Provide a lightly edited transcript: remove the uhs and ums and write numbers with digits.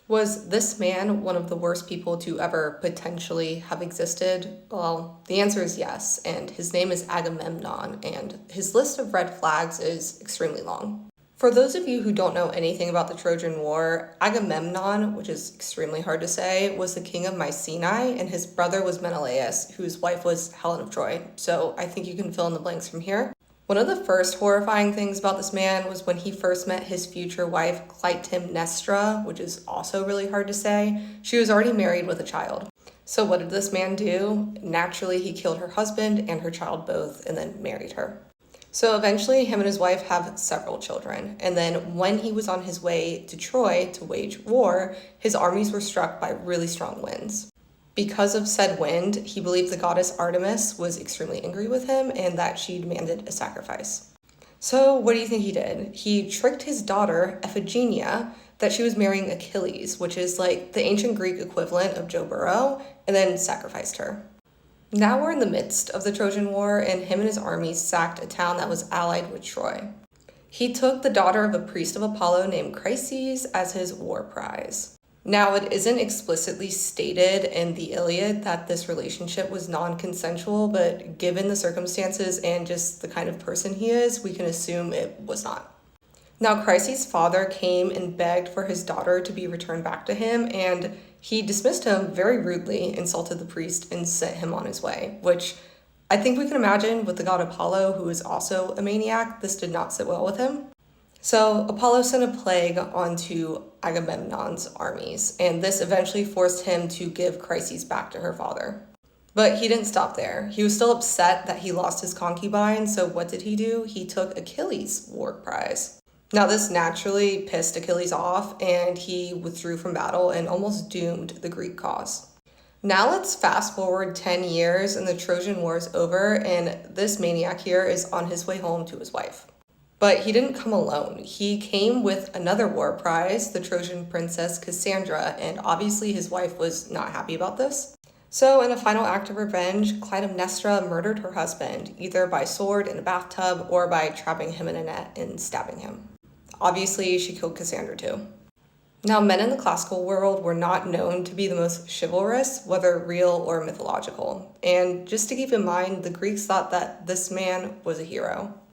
Was this man one of the worst people to ever potentially have existed? Well, the answer is yes, and his name is Agamemnon, and his list of red flags is extremely long. For those of you who don't know anything about the Trojan War, Agamemnon, which is extremely hard to say, was the king of Mycenae, and his brother was Menelaus, whose wife was Helen of Troy. So I think you can fill in the blanks from here. One of the first horrifying things about this man was when he first met his future wife, Clytemnestra, which is also really hard to say. She was already married with a child. So what did this man do? Naturally, he killed her husband and her child both and then married her. So eventually, him and his wife have several children. And then when he was on his way to Troy to wage war, his armies were struck by really strong winds. Because of said wind, he believed the goddess Artemis was extremely angry with him and that she demanded a sacrifice. So what do you think he did? He tricked his daughter, Iphigenia, that she was marrying Achilles, which is like the ancient Greek equivalent of Joe Burrow, and then sacrificed her. Now we're in the midst of the Trojan War, and him and his armies sacked a town that was allied with Troy. He took the daughter of a priest of Apollo named Chryses as his war prize. Now, it isn't explicitly stated in the Iliad that this relationship was non-consensual, but given the circumstances and just the kind of person he is, we can assume it was not. Now, Chryses' father came and begged for his daughter to be returned back to him, and he dismissed him very rudely, insulted the priest, and sent him on his way, which I think we can imagine with the god Apollo, who is also a maniac, this did not sit well with him. So Apollo sent a plague onto Agamemnon's armies, and this eventually forced him to give Chryses back to her father. But he didn't stop there. He was still upset that he lost his concubine, so what did he do? He took Achilles' war prize. Now this naturally pissed Achilles off, and he withdrew from battle and almost doomed the Greek cause. Now let's fast forward 10 years and the Trojan War is over, and this maniac here is on his way home to his wife. But he didn't come alone. He came with another war prize, the Trojan princess Cassandra, and obviously his wife was not happy about this. So in a final act of revenge, Clytemnestra murdered her husband, either by sword in a bathtub or by trapping him in a net and stabbing him. Obviously, she killed Cassandra too. Now, men in the classical world were not known to be the most chivalrous, whether real or mythological. And just to keep in mind, the Greeks thought that this man was a hero.